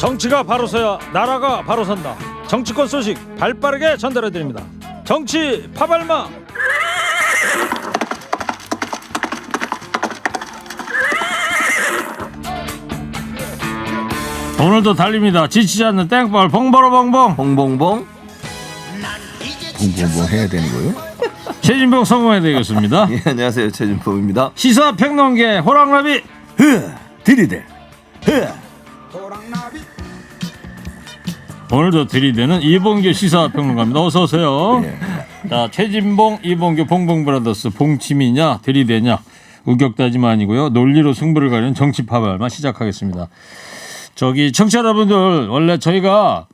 정치가 바로 서야 나라가 바로 선다. 정치권 소식 발빠르게 전달해드립니다. 정치 파발마. 오늘도 달립니다. 지치지 않는 땡벌 봉버러봉봉. 봉봉봉 봉봉봉 해야 되는 거예요? 최진봉 성공해야 되겠습니다. 예, 안녕하세요, 최진봉입니다. 시사평론계 호랑나비 들이대 오늘도 들이대는 이봉규 시사평론가입니다. 어서 오세요. 예. 자, 최진봉, 이봉규 봉봉브라더스 봉치미냐 들이대냐 우격다짐 아니고요. 논리로 승부를 가리는 정치파발만 시작하겠습니다. 저기 청취자 여러분들, 원래 저희가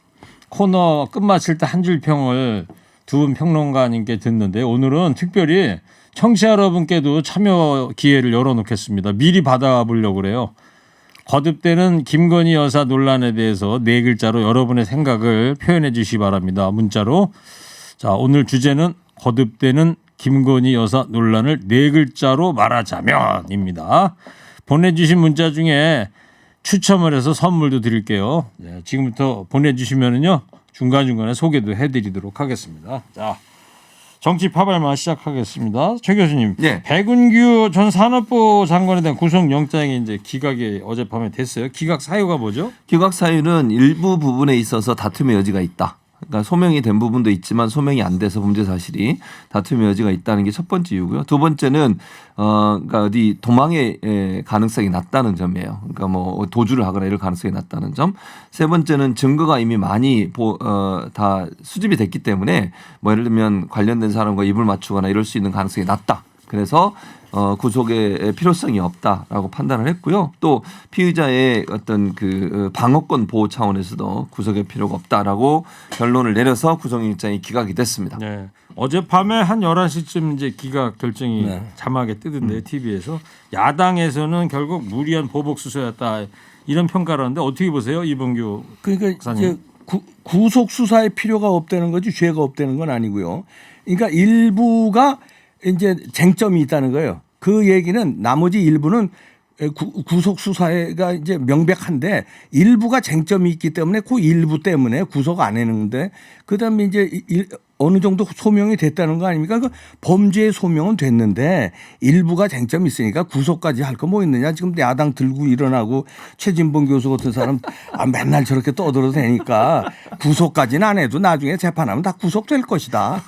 코너 끝마칠 때 한 줄 평을 두 분 평론가님께 듣는데 오늘은 특별히 청취자 여러분께도 참여 기회를 열어놓겠습니다. 미리 받아보려고 그래요. 거듭되는 김건희 여사 논란에 대해서 네 글자로 여러분의 생각을 표현해 주시기 바랍니다. 문자로. 자, 오늘 주제는 거듭되는 김건희 여사 논란을 네 글자로 말하자면입니다. 보내주신 문자 중에 추첨을 해서 선물도 드릴게요. 네, 지금부터 보내주시면은요 중간중간에 소개도 해드리도록 하겠습니다. 자, 정치 파발만 시작하겠습니다. 최 교수님, 네. 백운규 전 산업부 장관에 대한 구속영장이 이제 기각이 어젯밤에 됐어요. 기각 사유가 뭐죠? 기각 사유는 일부 부분에 있어서 다툼의 여지가 있다. 그러니까 소명이 된 부분도 있지만 소명이 안 돼서 범죄 사실이 다툼의 여지가 있다는 게 첫 번째 이유고요. 두 번째는 그러니까 어디 도망의 가능성이 낮다는 점이에요. 그러니까 뭐 도주를 하거나 이럴 가능성이 낮다는 점. 세 번째는 증거가 이미 많이 다 수집이 됐기 때문에 뭐 예를 들면 관련된 사람과 입을 맞추거나 이럴 수 있는 가능성이 낮다. 그래서 구속의 필요성이 없다라고 판단을 했고요. 또 피의자의 어떤 그 방어권 보호 차원에서도 구속의 필요가 없다라고 결론을 내려서 구속영장이 기각이 됐습니다. 네. 어젯밤에 한 11시쯤 이제 기각 결정이 자막에 뜨던데 TV에서 야당에서는 결국 무리한 보복 수사였다 이런 평가를 하는데 어떻게 보세요, 이봉규 그러니까 박사님? 이제 구속 수사의 필요가 없다는 거지 죄가 없다는 건 아니고요. 그러니까 일부가 이제 쟁점이 있다는 거예요. 그 얘기는 나머지 일부는 구속 수사가 이제 명백한데 일부가 쟁점이 있기 때문에 그 일부 때문에 구속 안 했는데 그다음에 이제 어느 정도 소명이 됐다는 거 아닙니까? 그 범죄의 소명은 됐는데 일부가 쟁점이 있으니까 구속까지 할 거 뭐 있느냐. 지금 야당 들고 일어나고 최진봉 교수 같은 사람 맨날 저렇게 떠들어도 되니까 구속까지는 안 해도 나중에 재판하면 다 구속될 것이다.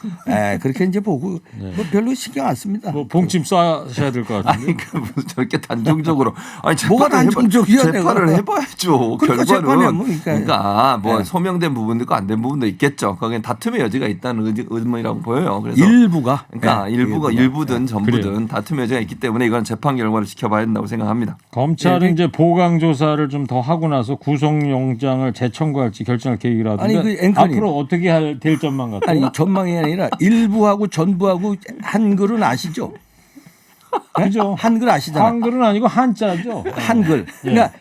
그렇게 이제 보고 뭐 별로 신경 안 씁니다. 뭐 봉침 쏴셔야 될 것 같은데. 아니 그 저렇게 단정적으로 아니 뭐가 단정적이야, 재판을 내가. 해봐야죠. 그러니까 결과는 재판이야, 뭐. 그러니까 뭐 네. 소명된 부분도 있고 안 된 부분도 있겠죠. 거기엔 다툼의 여지가 있다는 의문이라고 보여요. 그래서 일부가 그러니까 네, 일부든 전부든 그래요. 다툼의 여지가 있기 때문에 이건 재판 결과를 지켜봐야 된다고 생각합니다. 검찰이 이제 보강 조사를 좀 더 하고 나서 구속영장을 재청구할지 결정할 계획이라던데 아니, 그 앵커님. 앞으로 어떻게 될 점만 같아요? 아니 전망이 아니라 일부하고 전부하고 한글은 아시죠? 네? 그죠. 한글 아시잖아요. 한글은 아니고 한자죠. 한글. 예. 그러니까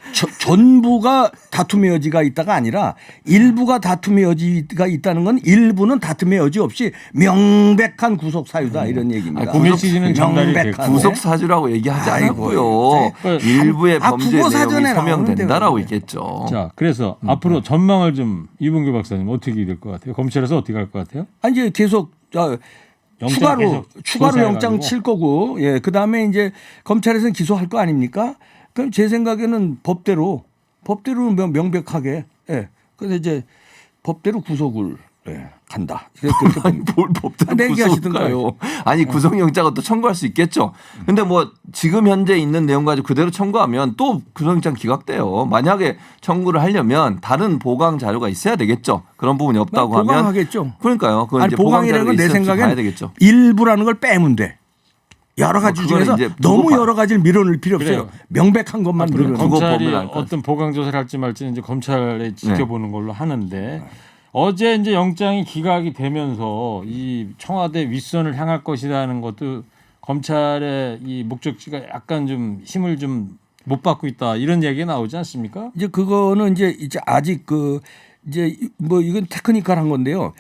전부가 다툼의 여지가 있다가 아니라 일부가 다툼의 여지가 있다는 건 일부는 다툼의 여지 없이 명백한 구속 사유다 이런 얘기입니다. 구매 시즌은 전달이 됐고. 명백한. 구속 사주라고 얘기하지 아이고, 않았고요. 네. 일부의 아, 범죄 국어 내용이 사전에 소명된다라고 나오는데요. 있겠죠. 자, 그래서 앞으로 전망을 좀 이봉규 박사님 어떻게 될 것 같아요? 검찰에서 어떻게 할 것 같아요? 아니 이제 계속 영장 계속 추가로 조사해가지고. 영장 칠 거고, 예, 그 다음에 이제 검찰에서는 기소할 거 아닙니까? 그럼 제 생각에는 법대로 명백하게, 예, 그래서 이제 법대로 구속을 간다. 그렇게 아니 뭘 법대로 내 구속할까요? 아니 구속영장은 또 청구할 수 있겠죠. 근데 뭐 지금 현재 있는 내용 가지고 그대로 청구하면 또 구속영장 기각돼요. 만약에 청구를 하려면 다른 보강 자료가 있어야 되겠죠. 그런 부분이 없다고 하면 보강하겠죠. 그러니까요. 그건 아니 이제 보강 보강이라는 자료가 건 내 있어야 봐야 생각엔 되겠죠. 일부라는 걸 빼면 돼. 여러 가지 그거는 중에서 이제 너무 두고 여러 가지를 밀어넣을 필요 없어요. 그래요. 명백한 것만 앞으로 밀어넣어. 검찰이 보면 알것 어떤 보강 조사를 할지 말지는 이제 검찰에 지켜보는 걸로 하는데 어제 이제 영장이 기각이 되면서 이 청와대 윗선을 향할 것이라는 것도 검찰의 이 목적지가 약간 좀 힘을 좀 못 받고 있다 이런 얘기가 나오지 않습니까? 이제 그거는 이제 아직 이제 뭐 이건 테크니컬한 건데요.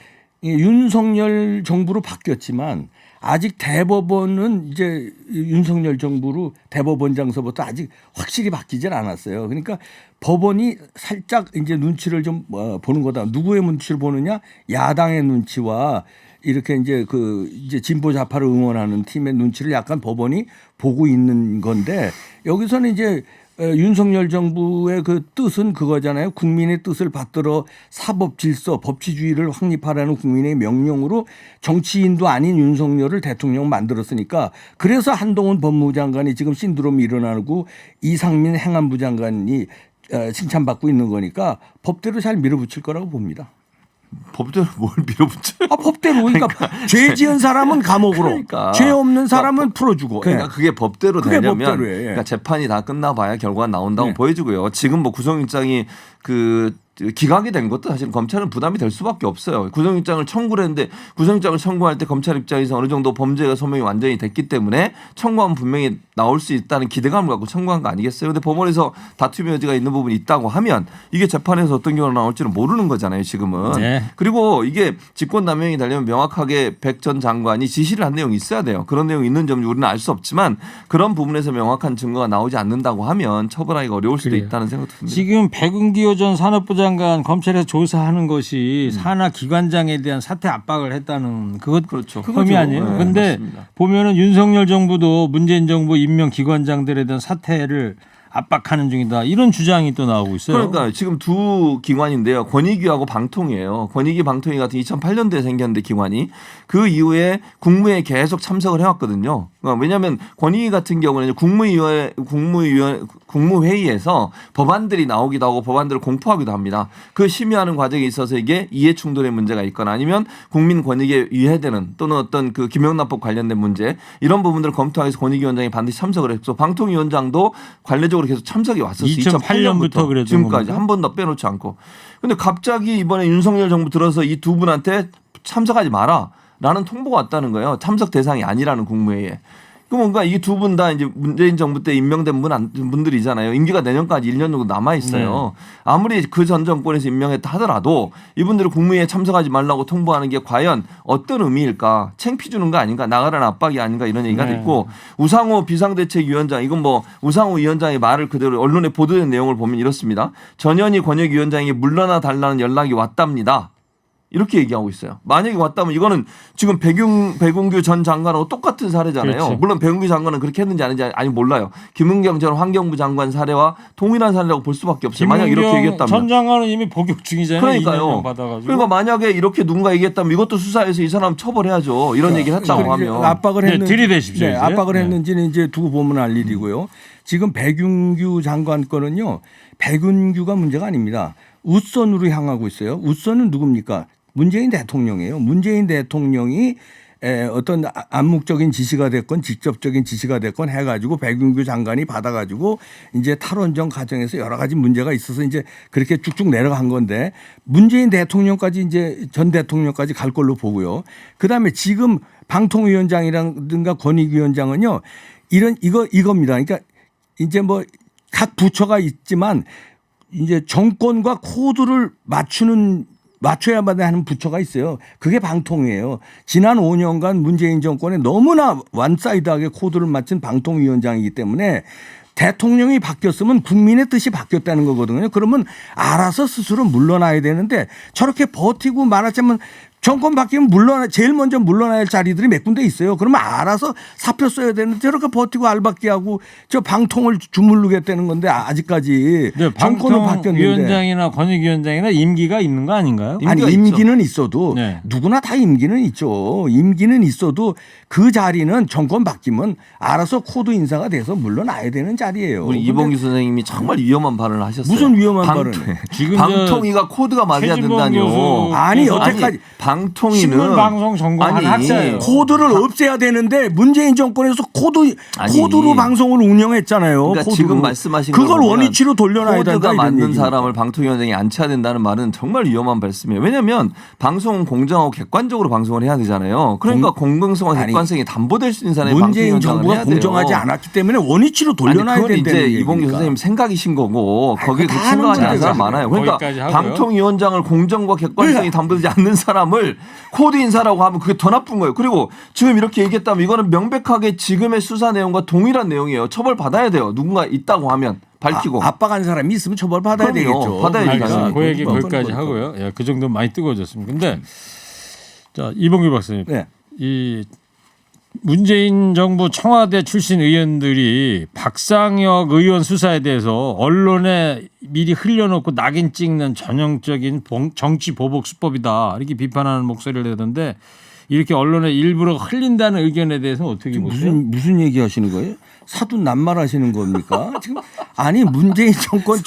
윤석열 정부로 바뀌었지만 아직 대법원은 이제 윤석열 정부로 대법원장서부터 아직 확실히 바뀌질 않았어요. 그러니까 법원이 살짝 이제 눈치를 좀 보는 거다. 누구의 눈치를 보느냐? 야당의 눈치와 이렇게 이제 이제 진보 좌파를 응원하는 팀의 눈치를 약간 법원이 보고 있는 건데 여기서는 이제 윤석열 정부의 그 뜻은 그거잖아요. 국민의 뜻을 받들어 사법 질서, 법치주의를 확립하라는 국민의 명령으로 정치인도 아닌 윤석열을 대통령 만들었으니까 그래서 한동훈 법무부 장관이 지금 신드롬이 일어나고 이상민 행안부 장관이 칭찬받고 있는 거니까 법대로 잘 밀어붙일 거라고 봅니다. 법대로 뭘 밀어붙여요? 법대로 그러니까 죄 지은 사람은 감옥으로 그러니까. 죄 없는 사람은 풀어주고 그러니까 그게 법대로 그게 되려면 법대로예요. 예. 그러니까 재판이 다 끝나봐야 결과가 나온다고 네. 보여지고요. 지금 뭐 구속영장이 기각이 된 것도 사실 검찰은 부담이 될 수밖에 없어요. 구속영장을 청구를 했는데 구속영장을 청구할 때 검찰 입장에서 어느 정도 범죄가 소명이 완전히 됐기 때문에 청구하면 분명히 나올 수 있다는 기대감을 갖고 청구한 거 아니겠어요? 근데 법원에서 다툼의 여지가 있는 부분이 있다고 하면 이게 재판에서 어떤 경우가 나올지는 모르는 거잖아요. 지금은. 네. 그리고 이게 직권남용이 되려면 명확하게 백 전 장관이 지시를 한 내용이 있어야 돼요. 그런 내용이 있는 점 우리는 알 수 없지만 그런 부분에서 명확한 증거가 나오지 않는다고 하면 처벌하기가 어려울 수도 그래요. 있다는 생각도 듭니다. 지금 백운기호 전 산업부 장관 검찰에서 조사하는 것이 산하 기관장에 대한 사퇴 압박을 했다는 그것 그렇죠. 혐의 아니에요. 네, 그런데 맞습니다. 보면은 윤석열 정부도 문재인 정부 임명 기관장들에 대한 사퇴를 압박하는 중이다. 이런 주장이 또 나오고 있어요. 그러니까 지금 두 기관인데요. 권익위하고 방통위예요. 권익위 방통위 같은 2008년도에 생겼는데 기관이 그 이후에 국무회에 계속 참석을 해왔거든요. 그러니까 왜냐하면 권익위 같은 경우는 국무회의에서 법안들이 나오기도 하고 법안들을 공포하기도 합니다. 그 심의하는 과정에 있어서 이게 이해 충돌의 문제가 있거나 아니면 국민 권익에 위해되는 또는 어떤 그 김영란법 관련된 문제 이런 부분들을 검토하기 위해서 권익위원장이 반드시 참석을 했고 방통위원장도 관례적으로 계속 참석이 왔었어요. 2008년부터 그랬던 지금까지 겁니까? 한 번도 빼놓지 않고. 근데 갑자기 이번에 윤석열 정부 들어서 이 두 분한테 참석하지 마라라는 통보가 왔다는 거예요. 참석 대상이 아니라는 국무회의에. 그 뭔가 이게 두 분 다 이제 문재인 정부 때 임명된 분들이잖아요. 임기가 내년까지 1년 정도 남아 있어요. 아무리 그 전 정권에서 임명했다 하더라도 이분들을 국무회의에 참석하지 말라고 통보하는 게 과연 어떤 의미일까? 창피 주는 거 아닌가? 나가라는 압박이 아닌가? 이런 얘기가 네. 됐고 우상호 비상대책위원장 이건 뭐 우상호 위원장의 말을 그대로 언론에 보도된 내용을 보면 이렇습니다. 전현희 권익위원장에게 물러나 달라는 연락이 왔답니다. 이렇게 얘기하고 있어요. 만약에 왔다면 이거는 지금 백운규 전 장관하고 똑같은 사례잖아요. 그렇죠. 물론 백운규 장관은 그렇게 했는지 아닌지 아니 몰라요. 김은경 전 환경부 장관 사례와 동일한 사례라고 볼 수밖에 없어요. 만약 이렇게 김은경 얘기했다면. 전 장관은 이미 복역 중이잖아요. 그러니까요. 2년 받아가지고. 그러니까 만약에 이렇게 누군가 얘기했다면 이것도 수사해서 이 사람 처벌해야죠. 이런 얘기를 했다고 그러니까 하면. 압박을 네, 했는지 들이대십시오, 이제. 압박을 네. 했는지는 이제 두고 보면 알 일이고요. 지금 백윤규 장관 거는요. 백윤규가 문제가 아닙니다. 웃선으로 향하고 있어요. 웃선은 누굽니까? 문재인 대통령이에요. 문재인 대통령이 어떤 암묵적인 지시가 됐건 직접적인 지시가 됐건 해가지고 백윤규 장관이 받아가지고 이제 탈원전 과정에서 여러 가지 문제가 있어서 이제 그렇게 쭉쭉 내려간 건데 문재인 대통령까지 이제 전 대통령까지 갈 걸로 보고요. 그 다음에 지금 방통위원장이라든가 권익위원장은요. 이겁니다. 그러니까 이제 뭐 각 부처가 있지만 이제 정권과 코드를 맞춰야만 하는 부처가 있어요. 그게 방통위예요. 지난 5년간 문재인 정권에 너무나 완사이드하게 코드를 맞춘 방통위원장이기 때문에 대통령이 바뀌었으면 국민의 뜻이 바뀌었다는 거거든요. 그러면 알아서 스스로 물러나야 되는데 저렇게 버티고 말하자면 정권 바뀌면 제일 먼저 물러나야 할 자리들이 몇 군데 있어요. 그러면 알아서 사표 써야 되는데 저렇게 버티고 알박기하고 저 방통을 주물르겠다는 건데 아직까지 네, 정권은 바뀌었는데. 위원장이나 권익위원장이나 임기가 있는 거 아닌가요? 아니 임기는 있어도 네. 누구나 다 임기는 있죠. 임기는 있어도 그 자리는 정권 바뀌면 알아서 코드 인사가 돼서 물러나야 되는 자리예요. 우리 이봉규 선생님이 정말 위험한 발언을 하셨어요. 무슨 위험한 발언을? 지금 방통위가 코드가 맞아야 최진봉 된다뇨. 교수 아니 그래서 여태까지 방통위는 신문 방송 전공한 학자예요. 코드를 없애야 되는데 문재인 정권에서 코드로 방송을 운영했잖아요. 그러니까 코드로. 지금 말씀하신 그걸 걸 보면 원위치로 돌려놔야 된다. 코드가 이런 맞는 얘기니까. 사람을 방통위원장이 앉혀야 된다는 말은 정말 위험한 말씀이에요. 왜냐하면 방송은 공정하고 객관적으로 방송을 해야 되잖아요. 그러니까 공정성과 아니, 객관성이 담보될 수 있는 사람이 문재인 방통위원장을 정부가 해야 돼요. 공정하지 않았기 때문에 원위치로 돌려놔야 아니, 그건 된다는 이제 얘기니까. 이봉규 선생님 생각이신 거고 거기에 그거 그 다 생각하지 않는 하는 사람 거죠. 많아요. 그러니까 거기까지 하고요. 방통위원장을 공정과 객관성이 담보되지 않는 사람을 사람을 코드 인사라고 하면 그게 더 나쁜 거예요. 그리고 지금 이렇게 얘기했다면 이거는 명백하게 지금의 수사 내용과 동일한 내용이에요. 처벌 받아야 돼요. 누군가 있다고 하면 밝히고. 압박한 사람이 있으면 처벌 받아야 그럼요. 되겠죠. 받아야지. 알겠습니다. 그 얘기 그건 거기까지 그건 하고요. 예, 그 정도 많이 뜨거워졌습니다. 근데 자 이봉규 박사님, 네. 이 문재인 정부 청와대 출신 의원들이 박상혁 의원 수사에 대해서 언론에 미리 흘려놓고 낙인 찍는 전형적인 정치 보복 수법이다 이렇게 비판하는 목소리를 내던데 이렇게 언론에 일부러 흘린다는 의견에 대해서는 어떻게 보세요? 무슨 얘기 하시는 거예요? 사돈 낱말하시는 겁니까? 지금 아니 문재인 정권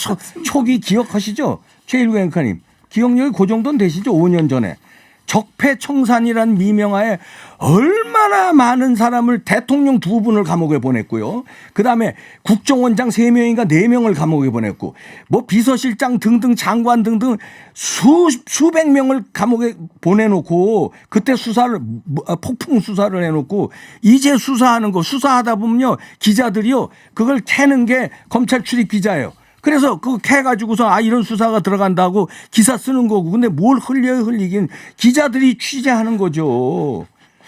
초기 기억하시죠? 최일구 앵커님 기억력이 그 정도는 되시죠? 5년 전에 적폐청산이란 미명하에 얼마나 많은 사람을 대통령 2분을 감옥에 보냈고요. 그다음에 국정원장 3명인가 4명을 감옥에 보냈고 뭐 비서실장 등등 장관 등등 수백 명을 감옥에 보내놓고 그때 수사를 폭풍 수사를 해놓고 이제 수사하는 거 수사하다 보면요 기자들이요 그걸 캐는 게 검찰 출입 기자예요. 그래서 그거 캐가지고서 아 이런 수사가 들어간다고 기사 쓰는 거고 근데 뭘 흘리긴 기자들이 취재하는 거죠.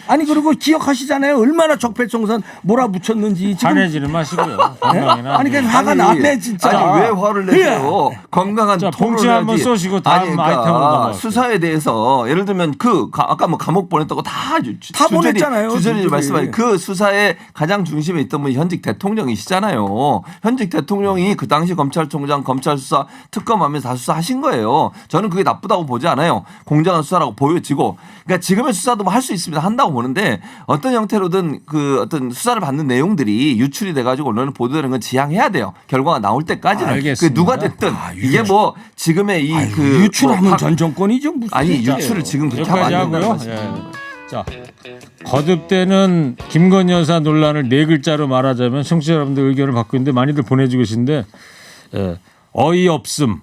아니 그리고 기억하시잖아요. 얼마나 적폐청산 몰아붙였는지 지금. 화내지는 마시고요. 네? 건강이나. 아니 그냥 화가 나네 진짜. 아니 왜 화를 내세요? 건강한 자, 토론을 봉지 한번 해야지. 쏘시고 다음 아니, 아이템으로 넘어갈게요. 수사에 대해서 예를 들면 아까 뭐 감옥 보냈다고 다 보냈잖아요. 주저리 말씀하신 그 수사의 가장 중심에 있던 분이 현직 대통령이시잖아요. 현직 대통령이 그 당시 검찰총장 검찰 수사 특검하면서 다 수사하신 거예요. 저는 그게 나쁘다고 보지 않아요. 공정한 수사라고 보여지고 그러니까 지금의 수사도 뭐 할 수 있습니다. 한다고 보는데 어떤 형태로든 그 어떤 수사를 받는 내용들이 유출이 돼가지고 언론에 보도되는 건 지양해야 돼요. 결과가 나올 때까지는. 알겠습니다. 그 누가 됐든 이게 뭐 지금의 그 유출하면 뭐 전 정권이죠. 무슨 아니 얘기예요. 유출을 지금 그렇게 하면 여기까지 안 된다는 하고요. 말씀입니다. 예. 자 거듭되는 김건희 여사 논란을 4글자로 말하자면 청취자 여러분들 의견을 받고 있는데 많이들 보내주고 계신데 예. 어이없음,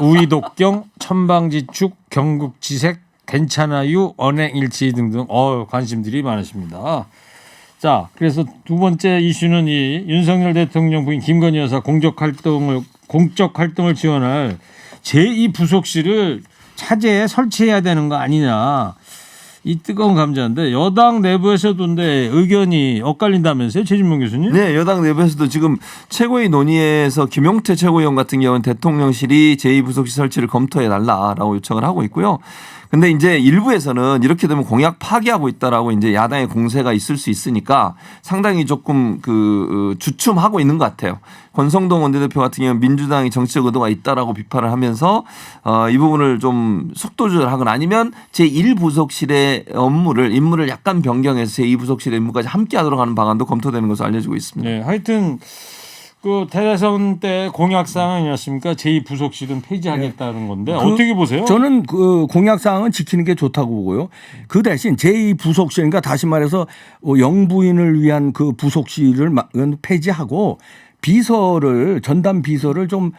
우이독경, 천방지축, 경국지색, 괜찮아요, 언행일치 등등 관심들이 많으십니다. 자, 그래서 두 번째 이슈는 이 윤석열 대통령 부인 김건희 여사 공적 활동을 지원할 제2부속실을 차제에 설치해야 되는 거 아니냐. 이 뜨거운 감자인데 여당 내부에서도 근데 의견이 엇갈린다면서요, 최진봉 교수님? 네, 여당 내부에서도 지금 최고위 논의에서 김용태 최고위원 같은 경우는 대통령실이 제2부속실 설치를 검토해 달라라고 요청을 하고 있고요. 근데 이제 일부에서는 이렇게 되면 공약 파기하고 있다라고 이제 야당의 공세가 있을 수 있으니까 상당히 조금 주춤하고 있는 것 같아요. 권성동 원내대표 같은 경우는 민주당이 정치적 의도가 있다라고 비판을 하면서 이 부분을 좀 속도 조절하거나 아니면 제1부속실의 임무를 약간 변경해서 제2부속실의 임무까지 함께 하도록 하는 방안도 검토되는 것으로 알려지고 있습니다. 네, 하여튼 그 대선 때 공약사항이었습니까? 제2부속실은 폐지하겠다는 건데 어떻게 보세요? 저는 그 공약사항은 지키는 게 좋다고 보고요. 그 대신 제2부속실 그러니까 다시 말해서 영부인을 위한 그 부속실을 폐지하고 전담 비서를 좀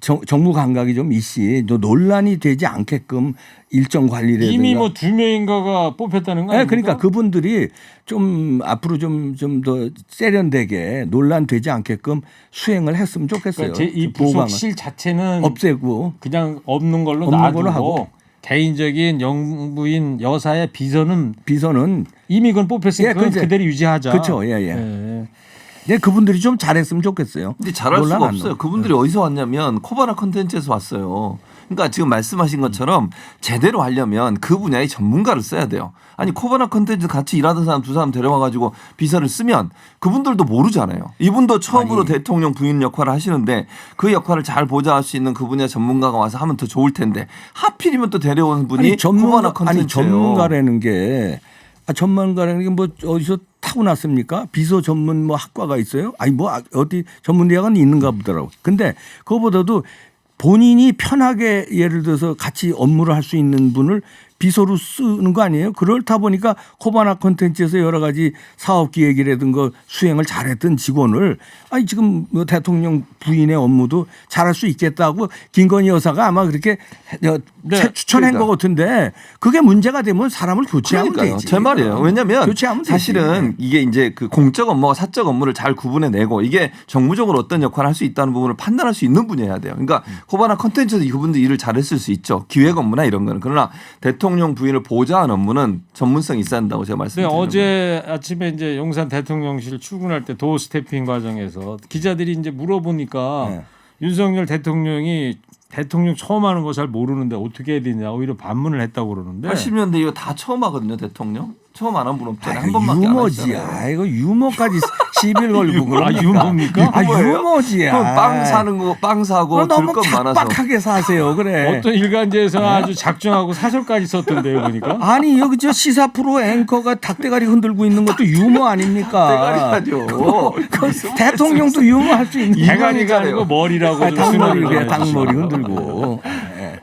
정무 감각이 좀 있이 논란이 되지 않게끔 일정 관리라든가 이미 뭐 2명인가가 뽑혔다는 거 아닙니까? 네, 그러니까 그분들이 좀 앞으로 좀 더 세련되게 논란되지 않게끔 수행을 했으면 좋겠어요. 그러니까 이 부속실 자체는 없애고 그냥 없는 걸로 없는 놔두고 걸로 하고 개인적인 영부인 여사의 비서는 이미 그건 뽑혔으니까 예, 그대로 유지하자. 그렇죠. 예. 네, 그분들이 좀 잘했으면 좋겠어요. 근데 잘할 수가 없어요. 그분들이 어디서 왔냐면 코바나 컨텐츠에서 왔어요. 그러니까 지금 말씀하신 것처럼 제대로 하려면 그 분야의 전문가를 써야 돼요. 아니 코바나 컨텐츠 같이 일하던 사람 2사람 데려와가지고 비서를 쓰면 그분들도 모르잖아요. 이분도 처음으로 대통령 부인 역할을 하시는데 그 역할을 잘 보좌할 수 있는 그 분야 전문가가 와서 하면 더 좋을 텐데 하필이면 또 데려오는 분이 코바나 컨텐츠예요. 전문가라는 게 뭐 어디서 타고났습니까? 비서 전문 뭐 학과가 있어요? 아니 뭐 어디 전문 대학은 있는가 보더라고. 근데 그거보다도 본인이 편하게 예를 들어서 같이 업무를 할 수 있는 분을 비서로 쓰는 거 아니에요? 그렇다 보니까 코바나 콘텐츠에서 여러 가지 사업 기획이라든가 수행을 잘했던 직원을 아니 지금 뭐 대통령 부인의 업무도 잘할 수 있겠다고 김건희 여사가 아마 그렇게 추천한 것 같은데 그게 문제가 되면 사람을 교체하면 되지. 제 말이에요. 왜냐하면 사실은 되지. 이게 이제 그 공적 업무와 사적 업무를 잘 구분해내고 이게 정무적으로 어떤 역할을 할 수 있다는 부분을 판단할 수 있는 분이어야 돼요. 그러니까 코바나 콘텐츠에서 그분들 일을 잘했을 수 있죠. 기획 업무나 이런 거는. 그러나 대통령 대통령 부인을 보좌한 업무는 전문성이 있어야 한다고 제가 네, 말씀드립니다. 어제 아침에 이제 용산 대통령실 출근할 때 도어 스태핑 과정에서 기자들이 이제 물어보니까 네. 윤석열 대통령이 대통령 처음 하는 거 잘 모르는데 어떻게 해야 되냐 오히려 반문을 했다고 그러는데 80년대 이거 다 처음 하거든요, 대통령. 처음 안 한 분 없잖아요. 한 번밖에 안 유머지. 하시잖아요. 이거 유머까지 시비를 걸고 그러니까. 유머입니까? 유머지야. 그럼 빵 사는 거, 빵 사고 들 너무 것 많아서. 팍팍하게 사세요. 그래. 어떤 일간지에서 아주 작정하고 사설까지 썼던데요 보니까. 아니 여기 저 시사 프로 앵커가 닭대가리 흔들고 있는 것도 유머 아닙니까? 대가리하죠. 대통령도 유머할 수 있는. 대가리가 아니고 머리라고 좀 닭머리 순화를 그래 좀 닭머리 해주시고. 흔들고.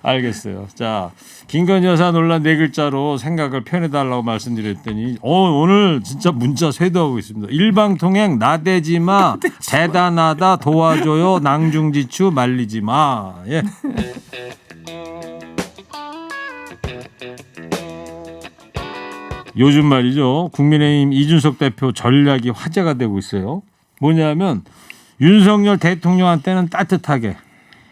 알겠어요. 자, 김건희 여사 논란 네 글자로 생각을 표현해달라고 말씀드렸더니 오늘 진짜 문자 쇄도하고 있습니다. 일방통행 나대지 마, 대단하다 도와줘요, 낭중지추 말리지 마. 예. 요즘 말이죠. 국민의힘 이준석 대표 전략이 화제가 되고 있어요. 뭐냐면 윤석열 대통령한테는 따뜻하게,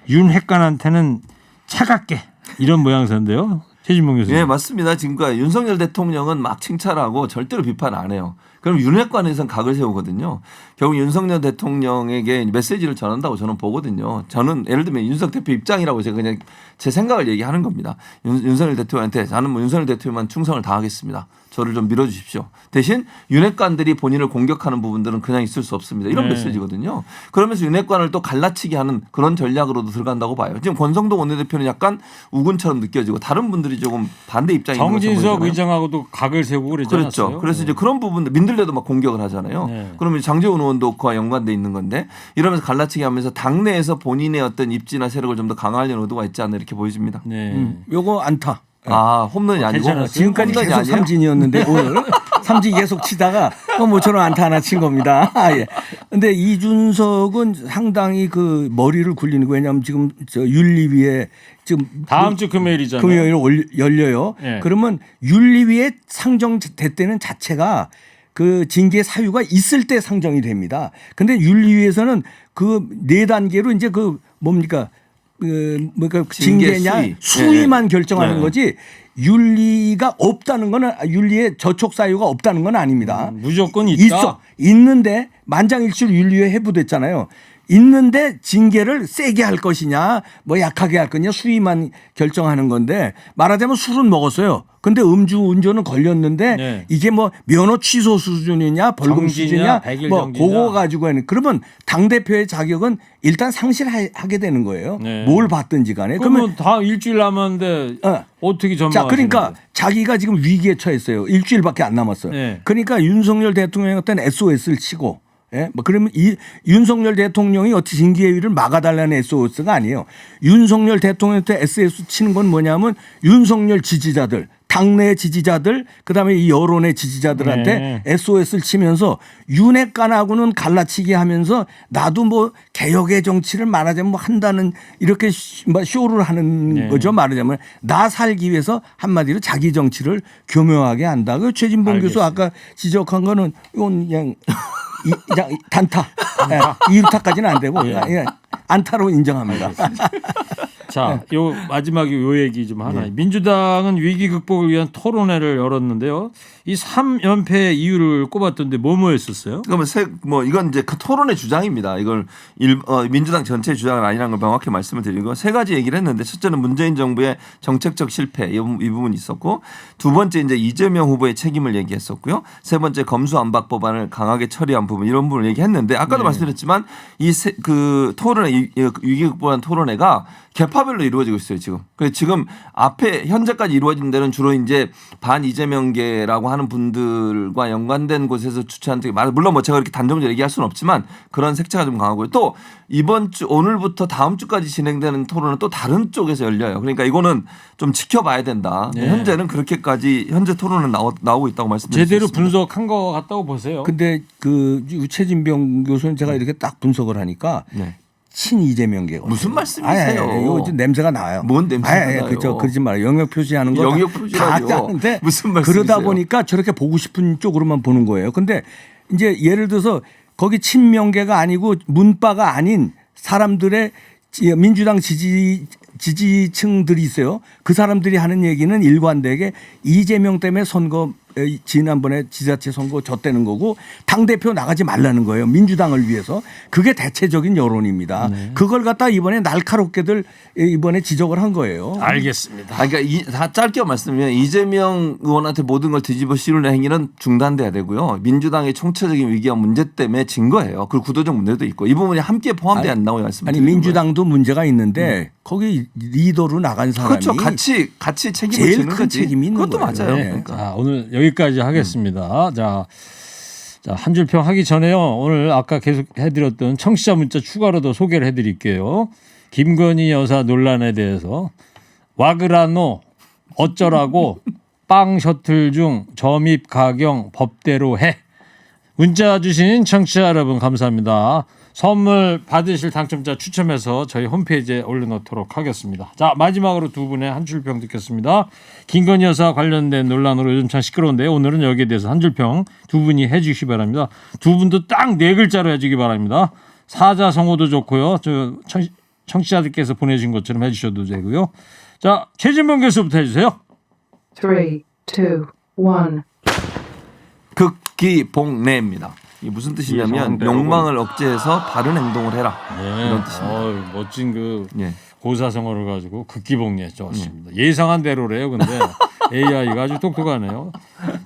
윤핵관한테는 차갑게 이런 모양새인데요. 최진봉 교수님. 예, 맞습니다. 지금까지 윤석열 대통령은 막 칭찬하고 절대로 비판 안 해요. 그럼 윤핵관에선 각을 세우거든요. 결국 윤석열 대통령에게 메시지를 전한다고 저는 보거든요. 저는 예를 들면 윤석 대표 입장이라고 제가 그냥 제 생각을 얘기하는 겁니다. 윤석열 대통령한테 나는 뭐 윤석열 대통령만 충성을 다하겠습니다. 저를 좀 밀어주십시오. 대신 윤핵관들이 본인을 공격하는 부분들은 그냥 있을 수 없습니다. 이런 네. 메시지거든요. 그러면서 윤핵관을 또 갈라치기 하는 그런 전략으로도 들어간다고 봐요. 지금 권성동 원내대표는 약간 우군처럼 느껴지고 다른 분들이 조금 반대 입장인 것처럼 정진석 보이잖아요. 의장하고도 각을 세우고 그러지 그렇죠. 않았어요? 그래서 이제 그런 부분들 민들레도 막 공격을 하잖아요. 네. 그러면 장재원 의원도 그와 연관돼 있는 건데 이러면서 갈라치기 하면서 당내에서 본인의 어떤 입지나 세력을 좀 더 강화하려는 의도가 있지 않나 이렇게 보여집니다. 네. 요거 안타. 아 홈런이 아니고 괜찮았어요? 지금까지 홈런이 계속 아니에요? 삼진이었는데 오늘 삼진 계속 치다가 모처럼 안타 하나 친 겁니다. 예. 근데 이준석은 상당히 그 머리를 굴리는 거 왜냐하면 지금 저 윤리위에 지금 다음 주 금요일이잖아요. 금요일 열려요. 예. 그러면 윤리위에 상정됐다는 자체가 그 징계 사유가 있을 때 상정이 됩니다. 근데 윤리위에서는 그 네 단계로 이제 그 뭡니까 그러니까 징계 징계냐 수위. 수위만 네. 결정하는 네. 거지 윤리가 없다는 거는 윤리에 저촉 사유가 없다는 건 아닙니다. 무조건 있다. 있어. 있는데 만장일치로 윤리에 해부됐잖아요. 있는데 징계를 세게 할 것이냐 뭐 약하게 할 거냐 수위만 결정하는 건데 말하자면 술은 먹었어요. 근데 음주 운전은 걸렸는데 네. 이게 뭐 면허 취소 수준이냐 벌금 정지냐, 수준이냐 100일 뭐 정지냐. 그거 가지고 하는 그러면 당 대표의 자격은 일단 상실하게 되는 거예요. 네. 뭘 받든지 간에 그러면 다 일주일 남았는데 어떻게 전망하시는 자, 그러니까 거예요? 자기가 지금 위기에 처했어요. 일주일밖에 안 남았어요. 네. 그러니까 윤석열 대통령 어떤 SOS를 치고, 예? 뭐 그러면 이 윤석열 대통령이 어떻게 징계위를 막아달라는 SOS가 아니에요. 윤석열 대통령한테 SOS 치는 건 뭐냐면 윤석열 지지자들, 당내 지지자들, 그다음에 이 여론의 지지자들한테 SOS를 치면서 윤핵관하고는 갈라치기 하면서 나도 뭐 개혁의 정치를 말하자면 뭐 한다는 이렇게 쇼를 하는 거죠. 말하자면 나 살기 위해서 한마디로 자기 정치를 교묘하게 한다. 그 최진봉 교수 아까 지적한 거는 이건 그냥 단타. 이루타까지는 안 되고 안타로 인정합니다. 자, 요 마지막에 요 얘기 좀 하나. 민주당은 위기 극복을 위한 토론회를 열었는데요. 이 3연패의 이유를 꼽았던데 뭐였었어요? 그러면 뭐 이건 이제 그 토론의 주장입니다. 이걸 민주당 전체의 주장은 아니라는 걸 명확히 말씀을 드리고 세 가지 얘기를 했는데 첫째는 문재인 정부의 정책적 실패 이 부분이 있었고 두 번째 이제 이재명 후보의 책임을 얘기했었고요. 세 번째 검수안박 법안을 강하게 처리한 부분 이런 부분을 얘기했는데 아까도 말씀드렸지만 이 그 토론회 위기 극복한 토론회가 개파별로 이루어지고 있어요 지금. 그래서 지금 앞에 현재까지 이루어진 데는 주로 이제 반 이재명계라고 하는 분들과 연관된 곳에서 주최한 물론 뭐 제가 이렇게 단정적으로 얘기할 수는 없지만 그런 색채가 좀 강하고요. 또 이번 주 오늘부터 다음 주까지 진행되는 토론은 또 다른 쪽에서 열려요. 그러니까 이거는 좀 지켜봐야 된다. 네. 현재는 그렇게까지 현재 토론은 나오고 있다고 말씀드릴 수 제대로 있습니다. 분석한 것 같다고 보세요. 근데 그 최진병 교수는 제가 이렇게 딱 분석을 하니까 네. 친 이재명계가 무슨 말씀이세요? 이거 좀 냄새가 나요. 뭔 냄새가 나요? 그렇죠. 그러지 말아요. 영역 표시하는 거 영역 표시라뇨. 다 하는데 무슨 말씀이세요? 그러다 보니까 저렇게 보고 싶은 쪽으로만 보는 거예요. 근데 이제 예를 들어서 거기 친명계가 아니고 문바가 아닌 사람들의 민주당 지지 지지층들이 있어요. 그 사람들이 하는 얘기는 일관되게 이재명 때문에 선거 지난번에 지자체 선거 졌다는 거고 당대표 나가지 말라는 거예요. 민주당을 위해서. 그게 대체적인 여론입니다. 그걸 갖다 이번에 날카롭게들 이번에 지적을 한 거예요. 알겠습니다. 그러니까 다 짧게 말씀드리면 이재명 의원한테 모든 걸 뒤집어 씌우는 행위는 중단돼야 되고요. 민주당의 총체적인 위기와 문제 때문에 진 거예요. 그리고 구도적 문제도 있고 이 부분이 함께 포함되어 안 나오고 말씀드리는 아니 민주당도 문제가 있는데 거기 리더로 나간 사람이 그렇죠. 같이 책임을 제일 지는 큰 거지. 책임이 있는 그것도 거예요. 맞아요. 네. 그러니까. 자, 오늘 여기까지 하겠습니다. 자, 한 줄 평 하기 전에요. 오늘 아까 계속 해드렸던 청취자 문자 추가로 더 소개를 해드릴게요. 김건희 여사 논란에 대해서 와그라노 어쩌라고 빵 셔틀 중 점입 가경 법대로 해. 문자 주신 청취자 여러분 감사합니다. 선물 받으실 당첨자 추첨해서 저희 홈페이지에 올려놓도록 하겠습니다. 자, 마지막으로 두 분의 한 줄 평 듣겠습니다. 김건희 여사 관련된 논란으로 요즘 참 시끄러운데 오늘은 여기에 대해서 한 줄 평 두 분이 해주시기 바랍니다. 두 분도 딱 네 글자로 해주기 바랍니다. 사자성어도 좋고요. 청취자들께서 보내주신 것처럼 해주셔도 되고요. 자, 최진범 교수부터 해주세요. 3, 2, 1. 극기봉내입니다. 이게 무슨 뜻이냐면 욕망을 억제해서 바른 행동을 해라. 이런 뜻입니다. 멋진 그 예. 고사성어를 가지고 극기봉예 좋습니다. 예상한 대로래요. 근데 AI가 아주 똑똑하네요.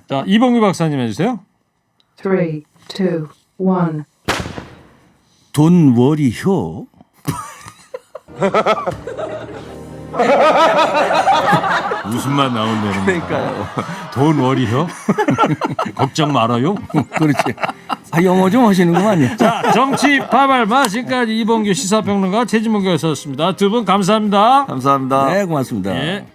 자, 이봉규 박사님 해주세요. 3, 2, 1. 돈 워리효. 웃음만 나온다는 그러니까요. 돈 워리요? 걱정 말아요. 그렇지. 아, 영어 좀 하시는구만요. 자, 정치 파발마 지금까지 이봉규 시사평론가 최진봉 교수였습니다. 두 분 감사합니다. 감사합니다. 네, 고맙습니다. 예.